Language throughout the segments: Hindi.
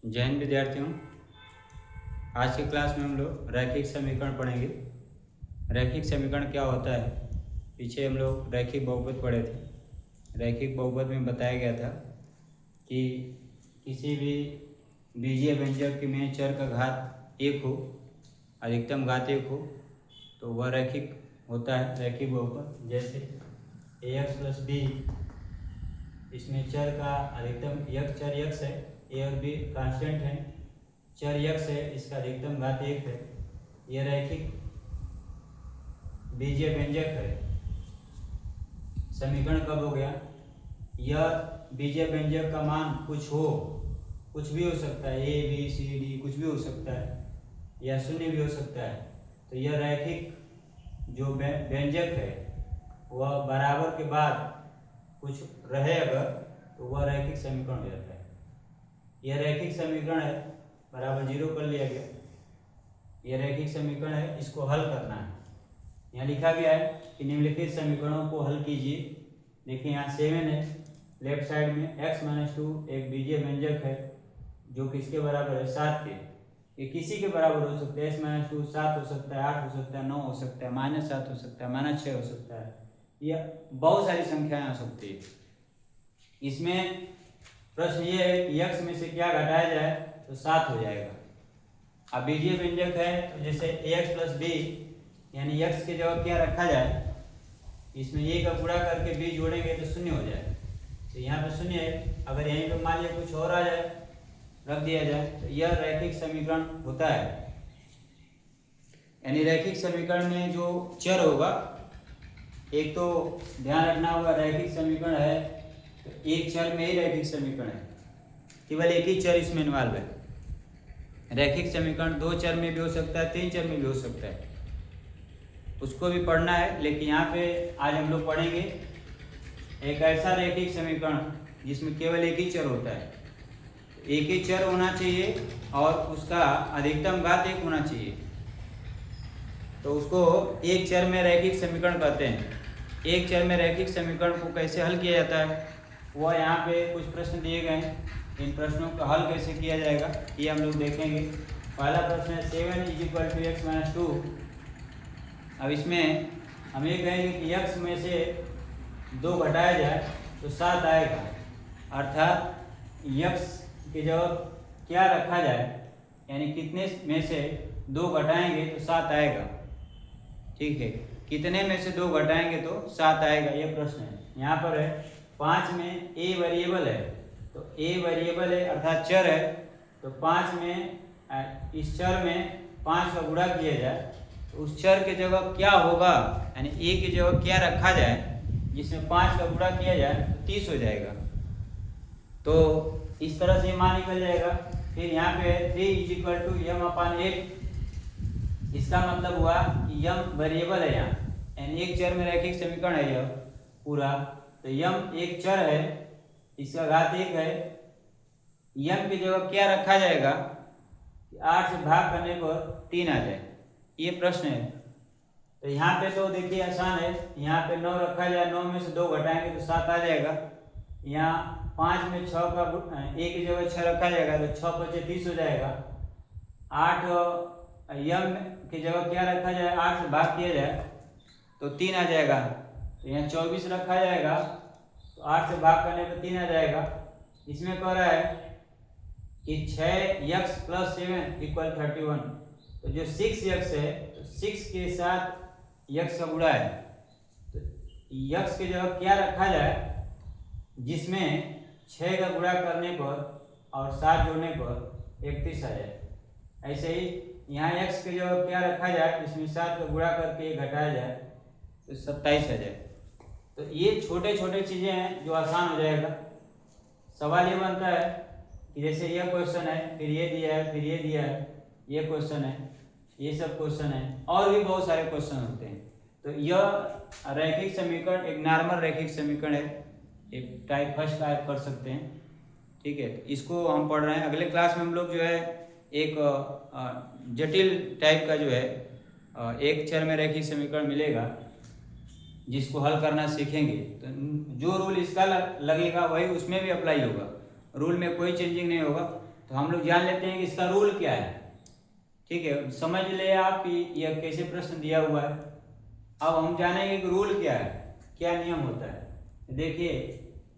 जय हिंद विद्यार्थियों। आज की क्लास में हम लोग रैखिक समीकरण पढ़ेंगे। रैखिक समीकरण क्या होता है, पीछे हम लोग रैखिक बहुपद पढ़े थे। रैखिक बहुपद में बताया गया था कि किसी भी बीजीय व्यंजक में चर का घात 1 हो, अधिकतम घात 1 हो, तो वह रैखिक होता है, रैखिक बहुपद। जैसे ax प्लस बी, इसमें चर का अधिकतम चर x है, a और b कांस्टेंट है, चर x है, इसका अधिकतम घात 1 है। यह रैखिक बीजीय व्यंजक है। समीकरण कब हो गया? यह बीजीय व्यंजक का मान कुछ भी हो सकता है, a b c d कुछ भी हो सकता है, या शून्य भी हो सकता है। तो यह रैखिक जो व्यंजक है वह बराबर के बाद कुछ रहे अगर, तो वह रैखिक समीकरण हो जाता है। यह रैखिक समीकरण है, बराबर 0 कर लिया गया। यह रैखिक समीकरण है, इसको हल करना है। यहाँ लिखा गया है कि निम्नलिखित समीकरणों को हल कीजिए। देखिए यहाँ 7 है, लेफ्ट साइड में x-2 एक बीजीय व्यंजक है जो किसके बराबर है? 7 के। ये किसी के बराबर हो सकता है, x-2 7 हो सकता है, 8 हो सकता है, 9 हो सकता है, -7 हो सकता है, -6 हो सकता है, यह बहुत सारी संख्याएं आ सकती है। इसमें प्रश्न ये है कि x में से क्या घटाया जाए तो 7 हो जाएगा। अब बीजीय व्यंजक है तो जैसे ax प्लस b, यानी x की जगह क्या रखा जाए, इसमें a का गुणा करके b जोड़ेंगे तो 0 हो जाए। तो यहाँ पे 0 है, अगर यहीं पे मान लिया कुछ और आ जाए, रख दिया जाए, तो यह रैखिक समीकरण होता है। यानी रैखिक समीकरण में जो चर होगा, एक तो ध्यान रखना होगा रैखिक समीकरण है तो एक चर में ही रैखिक समीकरण है, केवल एक ही चर इसमें इन्वॉल्व है। रैखिक समीकरण 2 चर में भी हो सकता है, 3 चर में भी हो सकता है, उसको भी पढ़ना है। लेकिन यहाँ पे आज हम लोग पढ़ेंगे एक ऐसा रैखिक समीकरण जिसमें केवल एक ही चर होता है, एक ही चर होना चाहिए और उसका अधिकतम घात 1 होना चाहिए, तो उसको एक चर में रैखिक समीकरण कहते हैं। एक चर में रैखिक समीकरण को कैसे हल किया जाता है, वह यहाँ पे कुछ प्रश्न दिए गए हैं। इन प्रश्नों का हल कैसे किया जाएगा ये हम लोग देखेंगे। पहला प्रश्न है 7 = x-2। अब इसमें हम ये कहेंगे कि x में से 2 घटाया जाए तो 7 आएगा, अर्थात x की जगह क्या रखा जाए, यानी कितने में से 2 घटाएंगे तो 7 आएगा। ठीक है, कितने में से 2 घटाएंगे तो 7 आएगा, ये प्रश्न है। यहाँ पर है 5 में a वेरिएबल है, तो a वेरिएबल है अर्थात चर है, तो 5 में इस चर में 5 का गुणा किया जाए तो उस चर के जगह क्या होगा, यानी a की जगह क्या रखा जाए जिसमें 5 का गुणा किया जाए तो 30 हो जाएगा। तो इस तरह से मान निकल जाएगा। फिर यहाँ पे 3 = m/8, इसका मतलब हुआ कि यम वेरिएबल है यहाँ, यानी एक चर में रैखिक समीकरण है यह पूरा। तो यम एक चर है, इसका घात 1 है। यम की जगह क्या रखा जाएगा कि 8 से भाग करने पर 3 आ जाए, ये प्रश्न है। तो यहाँ पे तो देखिए आसान है, यहाँ पे 9 रखा जाए, 9 में से 2 घटाएंगे तो 7 आ जाएगा। यहाँ 5 में 6 का एक की जगह 6 रखा जाएगा तो 6 × 5 = 30 हो जाएगा। 8 यम की जगह क्या रखा जाए, 8 से भाग किया जाए तो 3 आ जाएगा। तो यहाँ 24 रखा जाएगा तो 8 से भाग करने पर 3 आ जाएगा। इसमें कह रहा है कि 6x + 7 = 31, तो जो 6x है तो 6 के साथ x का गुणा है, तो x की जगह क्या रखा जाए जिसमें 6 का गुणा करने पर और 7 जोड़ने पर 31 आ जाए। ऐसे ही यहाँ x की जगह क्या रखा जाए जिसमें 7 का गुणा करके घटाया जाए तो 27 आ जाए। तो ये छोटे छोटे चीज़ें हैं जो आसान हो जाएगा। सवाल ये बनता है कि जैसे यह क्वेश्चन है, फिर ये दिया है, फिर ये दिया है, ये क्वेश्चन है, ये सब क्वेश्चन है, और भी बहुत सारे क्वेश्चन होते हैं। तो यह रैखिक समीकरण एक नॉर्मल रैखिक समीकरण है, एक फर्स्ट टाइप कर सकते हैं। ठीक है, इसको हम पढ़ रहे हैं। अगले क्लास में हम लोग जो है एक जटिल टाइप का जो है एक चर में रैखिक समीकरण मिलेगा जिसको हल करना सीखेंगे। तो जो रूल इसका लगेगा वही उसमें भी अप्लाई होगा, रूल में कोई चेंजिंग नहीं होगा। तो हम लोग जान लेते हैं कि इसका रूल क्या है। ठीक है, समझ ले आप कि यह कैसे प्रश्न दिया हुआ है। अब हम जानेंगे कि रूल क्या है, क्या नियम होता है। देखिए,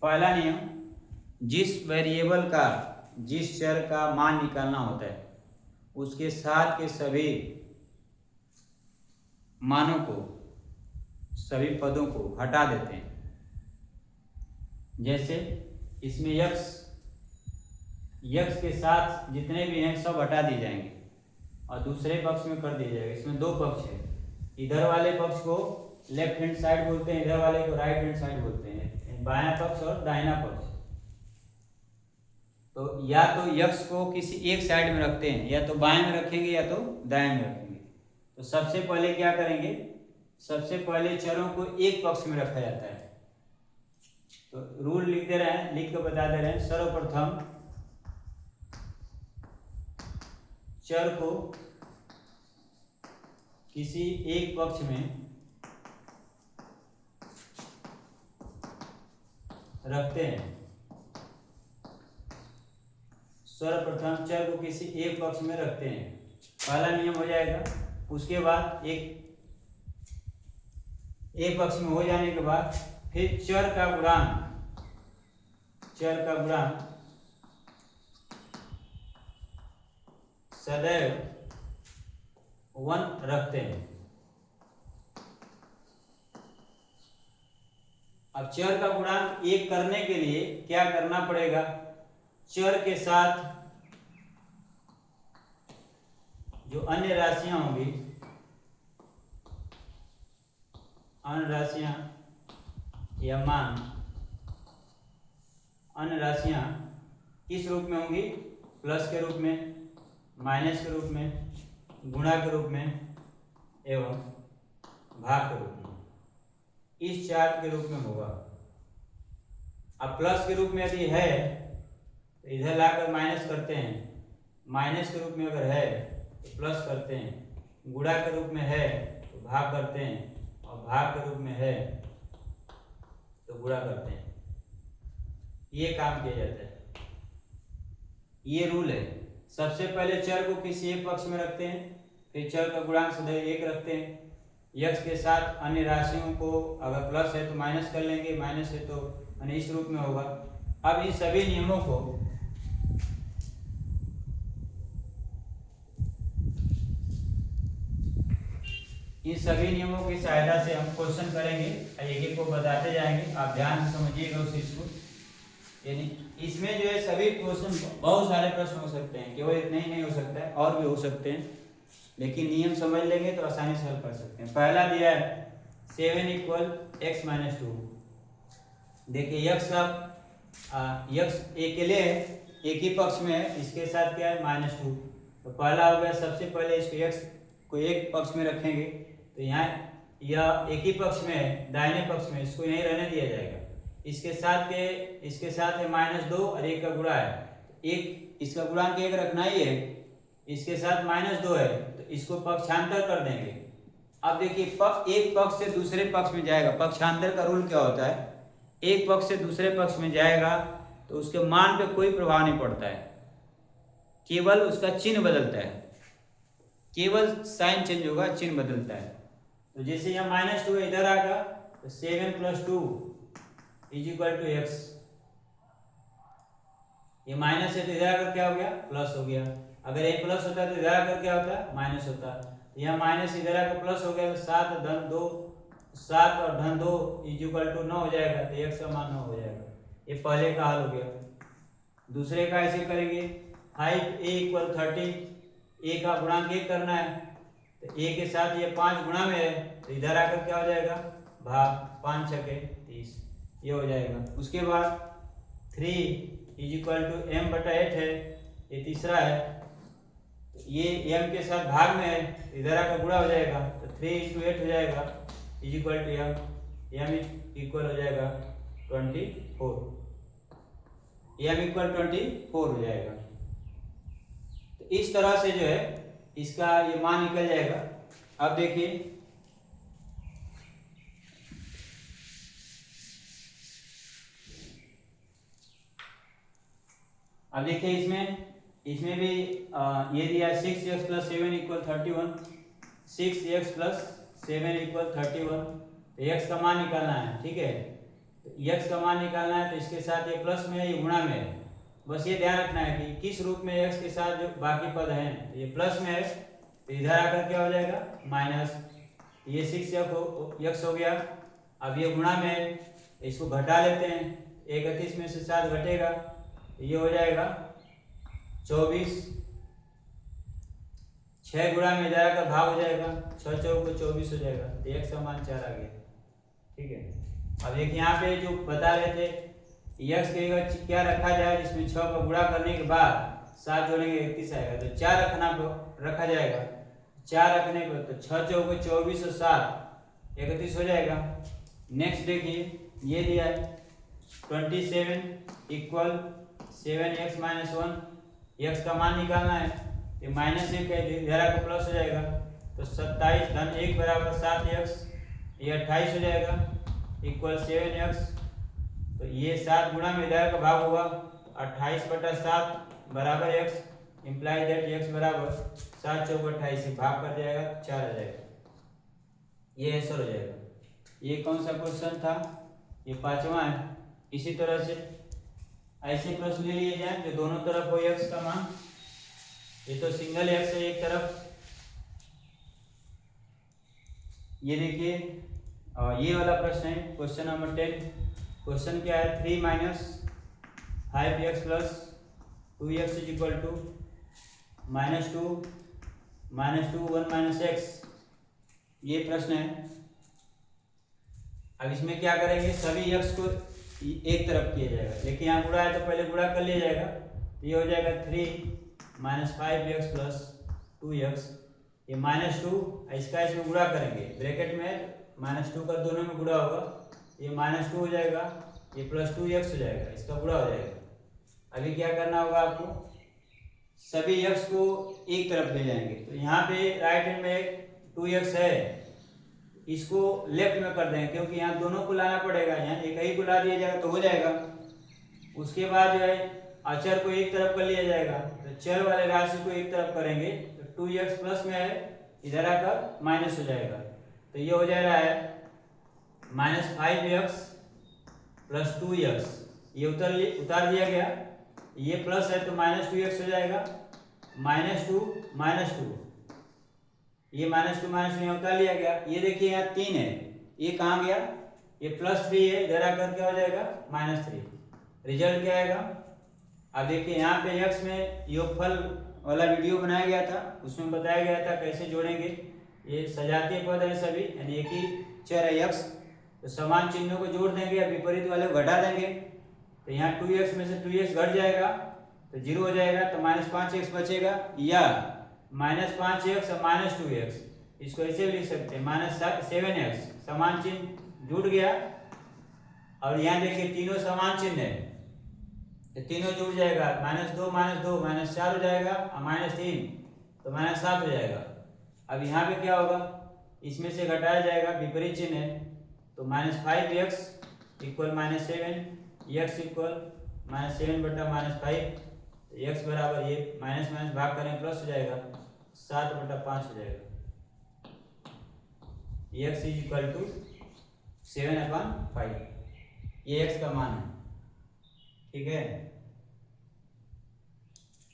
पहला नियम, जिस वेरिएबल का, जिस चर का मान निकालना होता है उसके साथ के सभी मानों को, सभी पदों को हटा देते हैं। जैसे इसमें यक्स के साथ जितने भी हैं सब हटा दिए जाएंगे और दूसरे पक्ष में कर दिया जाएगा। इसमें दो पक्ष है, इधर वाले पक्ष को लेफ्ट हैंड साइड बोलते हैं, इधर वाले को राइट हैंड साइड बोलते हैं, बायां पक्ष और दाहिना पक्ष। तो या तो यक्स को किसी एक साइड में रखते हैं, या तो बाएं में रखेंगे या तो दाएं में रखेंगे। तो सबसे पहले क्या करेंगे, सबसे पहले चरों को एक पक्ष में रखा जाता है। तो रूल लिख दे रहे हैं, लिख के बता दे रहे हैं। सर्वप्रथम चर को किसी एक पक्ष में रखते हैं। सर्वप्रथम चर को किसी एक पक्ष में रखते हैं, पहला नियम हो जाएगा। उसके बाद एक पक्ष में हो जाने के बाद फिर चर का गुणांक सदैव 1 रखते हैं। अब चर का गुणांक 1 करने के लिए क्या करना पड़ेगा, चर के साथ जो अन्य राशियां होंगी, अन्य राशियां या मान, अन्य राशियां किस रूप में होंगी, प्लस के रूप में, माइनस के रूप में, गुणा के रूप में एवं भाग के रूप में। इस चार्ट के रूप में होगा। अब प्लस के रूप में यदि है तो इधर लाकर माइनस करते हैं, माइनस के रूप में अगर है तो प्लस करते हैं, गुणा के रूप में है तो भाग करते हैं, और भाग के रूप में है तो गुणा करते हैं। ये काम किया जाता है, ये रूल है। सबसे पहले चर को किसी एक पक्ष में रखते हैं, फिर चर का गुणांक सदैव 1 रखते हैं। यक्स के साथ अन्य राशियों को अगर प्लस है तो माइनस कर लेंगे, माइनस है तो इस रूप में होगा। अब इन सभी नियमों को की सहायता से हम क्वेश्चन करेंगे, एक एक को बताते जाएंगे। आप ध्यान से समझिएगा उस चीज को। यानी इसमें जो है सभी क्वेश्चन, बहुत सारे प्रश्न हो सकते हैं, केवल इतने ही नहीं हो सकता है, और भी हो सकते हैं, लेकिन नियम समझ लेंगे तो आसानी से हल कर सकते हैं। पहला दिया है 7 = x - 2। देखिए यक्स अकेले है, एक ही पक्ष में है, इसके साथ क्या है -2। तो पहला हो गया, सबसे पहले इसको यक्स को एक पक्ष में रखेंगे तो यहाँ यह एक ही पक्ष में है, दाहिने पक्ष में, इसको यहीं रहने दिया जाएगा। इसके साथ है -2 और 1 का गुणा है, एक इसका गुणांक 1 रखना ही है। इसके साथ -2 है तो इसको पक्षांतर कर देंगे। अब देखिए एक पक्ष से दूसरे पक्ष में जाएगा, पक्षांतर का रूल क्या होता है, एक पक्ष से दूसरे पक्ष में जाएगा तो उसके मान पे कोई प्रभाव नहीं पड़ता है, केवल उसका चिन्ह बदलता है, केवल साइन चेंज होगा, चिन्ह बदलता है। तो जैसे यहाँ -2 इधर आ गया तो 7 + 2 = x। ये माइनस है तो इधर आकर क्या हो गया, प्लस हो गया। अगर ये प्लस होता है तो इधर आकर क्या होता है, माइनस होता है। तो यहाँ माइनस इधर आकर प्लस हो गया तो 7 और धन 2 = 9 हो जाएगा। तो x का मान 9 हो जाएगा। ये पहले का हल हो गया। दूसरे का ऐसे करेंगे, 5a = 30, a का गुणांक 1 करना है तो a के साथ ये 5 गुणा में है तो इधर आकर क्या हो जाएगा, भाग, 5 × 6 = 30, ये हो जाएगा। उसके बाद 3 = m/8 है, ये तीसरा है, तो ये m के साथ भाग में है, इधर आकर गुणा हो जाएगा तो 3 × 8 हो जाएगा = m इक्वल हो जाएगा 24, m = 24 हो जाएगा। तो इस तरह से जो है इसका ये मान निकल जाएगा। अब देखिए इसमें इसमें भी ये दिया 6x + 7 = 31, 6x + 7 = 31। तो x का मान निकालना है, ठीक है। तो x का मान निकालना है तो इसके साथ ये प्लस में है, ये गुणा में है। बस ये ध्यान रखना है कि किस रूप में x के साथ जो बाकी पद हैं, तो ये प्लस में है तो इधर आकर क्या हो जाएगा माइनस। ये 6x हो गया। अब ये गुणा में है, इसको घटा लेते हैं, 31 में से 7 घटेगा, ये हो जाएगा 24। 6 गुणा में इधर आकर भाग हो जाएगा, 6 चौक 24 हो जाएगा। तो x का मान 4 आ गया, ठीक है। अब एक यहाँ पे जो बता रहे थे x के क्या रखा जाए जिसमें 6 का गुणा करने के बाद 7 जोड़ेंगे 31 आएगा, तो 4 रखा जाएगा। 4 रखने पर तो 6 चौक 24 और 7 31 हो जाएगा। नेक्स्ट देखिए ये दिया है 27 = 7x - 1। x का मान निकालना है, ये -1 है, इधर आकर प्लस हो जाएगा। तो 27 धन 1 बराबर 7x, ये 28 हो जाएगा इक्वल 7x। तो ये 7 गुणा में इधर का भाग होगा, 28/7 बराबर x, इम्प्लाई दैट x बराबर 7 चौक 28 से भाग कर जाएगा, 4 आ जाएगा। ये आंसर हो जाएगा। ये कौन सा क्वेश्चन था, ये 5वां है। इसी तरह से ऐसे प्रश्न ले लिए जाए जो दोनों तरफ हो x का मान। ये तो सिंगल x है एक तरफ, ये देखिए ये वाला प्रश्न है क्वेश्चन नंबर 10। क्वेश्चन क्या है 3 - 5x + 2x = -2 -2 1 - x, ये प्रश्न है। अब इसमें क्या करेंगे, सभी x को एक तरफ किया जाएगा, लेकिन यहाँ गुणा है तो पहले गुणा कर लिया जाएगा। तो ये हो जाएगा 3 - 5x + 2x, ये -2 इसका इसमें गुणा करेंगे, ब्रैकेट में -2 का दोनों में गुणा होगा, ये -2 हो जाएगा, ये +2x हो जाएगा, इसका गुणा हो जाएगा। अभी क्या करना होगा आपको, सभी x को एक तरफ ले जाएंगे। तो यहाँ पे राइट हैंड में 2x है, इसको लेफ्ट में कर देंगे क्योंकि यहाँ दोनों को लाना पड़ेगा, यहाँ एक ही को ला दिया जाएगा तो हो जाएगा। उसके बाद जो है अचर को एक तरफ कर लिया जाएगा, तो चर वाले राशि को एक तरफ करेंगे तो 2x प्लस में है, इधर आकर माइनस हो जाएगा। तो ये हो जा रहा है -5x + 2x, ये उतार दिया गया, ये प्लस है तो -2x हो जाएगा, -2 ये -2 यहाँ उतार लिया गया। ये देखिए यहाँ 3 है, ये कहाँ गया, ये +3 है, इधर आकर क्या हो जाएगा -3। रिजल्ट क्या आएगा, अब देखिए यहाँ पे x में योगफल वाला वीडियो बनाया गया था, उसमें बताया गया था कैसे जोड़ेंगे। ये सजातीय पद है सभी, यानी एक ही चर है x, तो समान चिन्हों को जोड़ देंगे या विपरीत वाले को घटा देंगे। तो यहाँ 2x में से 2x घट जाएगा तो 0 हो जाएगा, तो -5x बचेगा, या -5x और -2x, इसको ऐसे भी लिख सकते हैं -7x, समान चिन्ह जुड़ गया। और यहाँ देखिए तीनों समान चिन्ह है तो तीनों जुड़ जाएगा, -2 -4 हो जाएगा, और -3 तो -7 हो जाएगा। अब यहाँ पे क्या होगा, इसमें से घटाया जाएगा, विपरीत चिन्ह है, तो -5x = -7, x = -7/-5, x बराबर ये माइनस भाग करें प्लस हो जाएगा, 7/5 हो जाएगा। x = 7/5, ये x का मान है, ठीक है।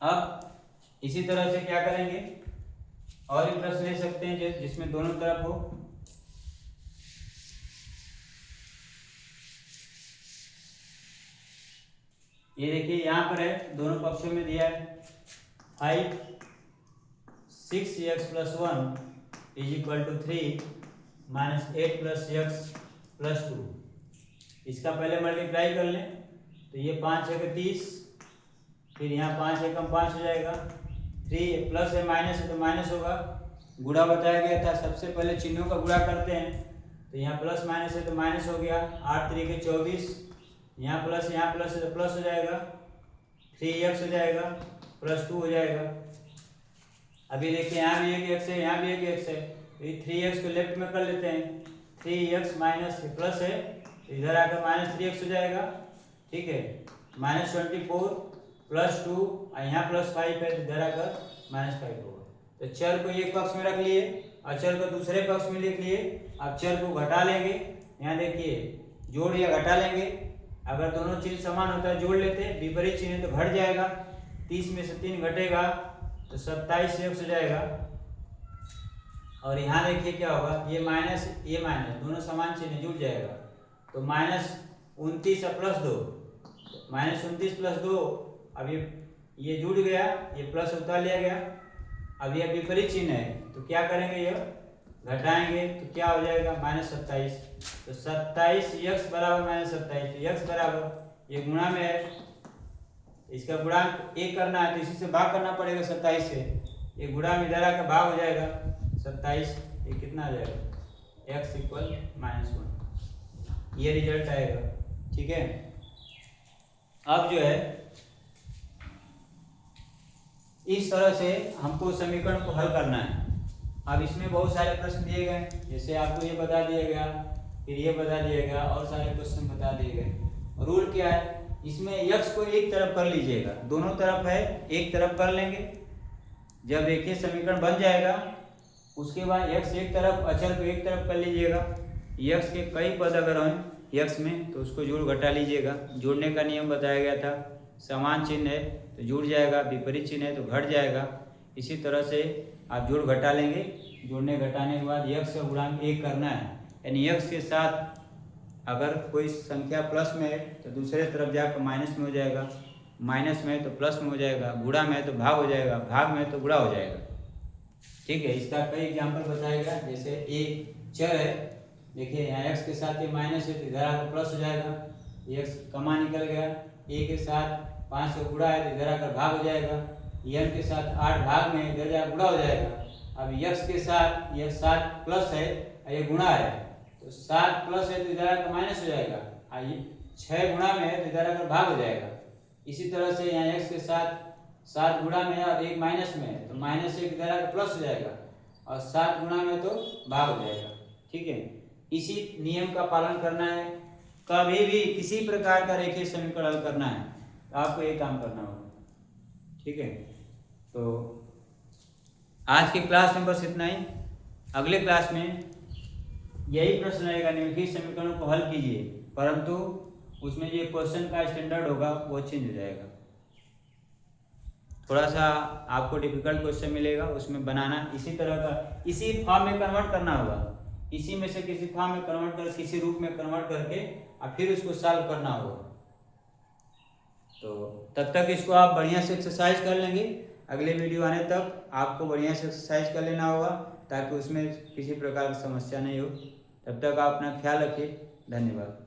अब इसी तरह से क्या करेंगे, और भी प्रश्न ले सकते हैं जिसमें दोनों तरफ हो। ये देखिए यहाँ पर है, दोनों पक्षों में दिया है 5 6x + 1 = 3 -8 + x + 2। इसका पहले मल्टीप्लाई कर लें, तो ये 5 है 30, फिर यहाँ 5 है 5 हो जाएगा, 3 प्लस है माइनस है तो माइनस होगा। गुणा बताया गया था, सबसे पहले चिन्हों का गुणा करते हैं, तो यहाँ प्लस माइनस है तो माइनस हो गया, 8 3 24, यहाँ प्लस है तो प्लस हो जाएगा, 3x हो जाएगा, +2 हो जाएगा। अभी देखिए यहाँ भी एक x है, यहाँ भी एक x है, तो ये 3x को लेफ्ट में कर लेते हैं, 3x माइनस प्लस है, इधर आकर -3x हो जाएगा, ठीक है, -24 +2 और यहाँ +5 है तो इधर आकर -5 होगा। तो चर को एक पक्ष में रख लिए, अचर को दूसरे पक्ष में लिख लिए। अब चर को घटा लेंगे, यहाँ देखिए जोड़ या घटा लेंगे। अगर दोनों चिन्ह समान होता है जोड़ लेते, विपरीत चिन्ह तो घट जाएगा। 30 में से 3 घटेगा तो 27 x हो जाएगा। और यहाँ देखिए क्या होगा, ये माइनस दोनों समान चिन्ह जुड़ जाएगा तो -29 और +2, -29 + 2। अब ये जुड़ गया, ये प्लस उतार लिया गया। अब ये विपरीत चिन्ह है तो क्या करेंगे, ये घटाएंगे तो क्या हो जाएगा, -27। तो 27x बराबर -27, तो x बराबर ये गुणा में है, इसका गुणांक 1 करना है तो इसी से भाग करना पड़ेगा 27 से। ये गुणा में इधर आकर भाग हो जाएगा 27, ये कितना आ जाएगा, x = -1। ये रिजल्ट आएगा। ठीक है, अब जो है इस तरह से हमको समीकरण को हल करना है। अब इसमें बहुत सारे प्रश्न दिए गए, जैसे आपको ये बता दिया गया, फिर ये बता दिया गया, और सारे क्वेश्चन बता दिए गए। रूल क्या है, इसमें x को एक तरफ कर लीजिएगा, दोनों तरफ है एक तरफ कर लेंगे। जब देखिए समीकरण बन जाएगा उसके बाद x एक तरफ, अचर को एक तरफ कर लीजिएगा। x के कई पद अगर हों x में तो उसको जोड़ घटा लीजिएगा। जोड़ने का नियम बताया गया था, समान चिन्ह है तो जुड़ जाएगा, विपरीत चिन्ह है तो घट जाएगा। इसी तरह से आप जोड़ घटा लेंगे। जोड़ने घटाने के बाद x का गुणांक 1 करना है, यानी x के साथ अगर कोई संख्या प्लस में है तो दूसरे तरफ जाकर माइनस में हो जाएगा, माइनस में है तो प्लस में हो जाएगा, गुणा में है तो भाग हो जाएगा, भाग में है तो गुणा हो जाएगा। ठीक है, इसका कई एग्जाम्पल बताएगा। जैसे एक चर है, देखिए यहाँ x के साथ ये माइनस है तो इधर आकर प्लस हो जाएगा, x कमा निकल गया। a के साथ 5 का गुणा है तो इधर आकर भाग हो जाएगा, m के साथ 8 भाग में इधर जाकर गुणा हो जाएगा। अब x के साथ ये 7 प्लस है और ये गुणा है तो 7 प्लस है तो इधर आकर माइनस हो जाएगा, और ये 6 गुणा में है तो इधर आकर भाग हो जाएगा। इसी तरह से यहाँ x के साथ 7 गुणा में और 1 माइनस में है तो -1 इधर आकर प्लस हो जाएगा, और 7 गुणा में तो भाग हो जाएगा। ठीक है, इसी नियम का पालन करना है। कभी भी किसी प्रकार का रेखीय समीकरण हल करना है तो आपको ये काम करना होगा। ठीक है, तो आज की क्लास में बस इतना ही। अगले क्लास में यही प्रश्न रहेगा, रेखीय समीकरणों को हल कीजिए, परंतु उसमें जो क्वेश्चन का स्टैंडर्ड होगा वो चेंज हो जाएगा। थोड़ा सा आपको डिफिकल्ट क्वेश्चन मिलेगा, उसमें बनाना इसी तरह का, इसी फॉर्म में कन्वर्ट करना होगा। इसी में से किसी फॉर्म में कन्वर्ट कर, किसी रूप में कन्वर्ट करके और फिर उसको सॉल्व करना होगा। तो तब तक इसको आप बढ़िया से एक्सरसाइज कर लेंगे। अगले वीडियो आने तक आपको बढ़िया से एक्सरसाइज कर लेना होगा ताकि उसमें किसी प्रकार की समस्या नहीं हो। तब तक आप अपना ख्याल रखिए। धन्यवाद।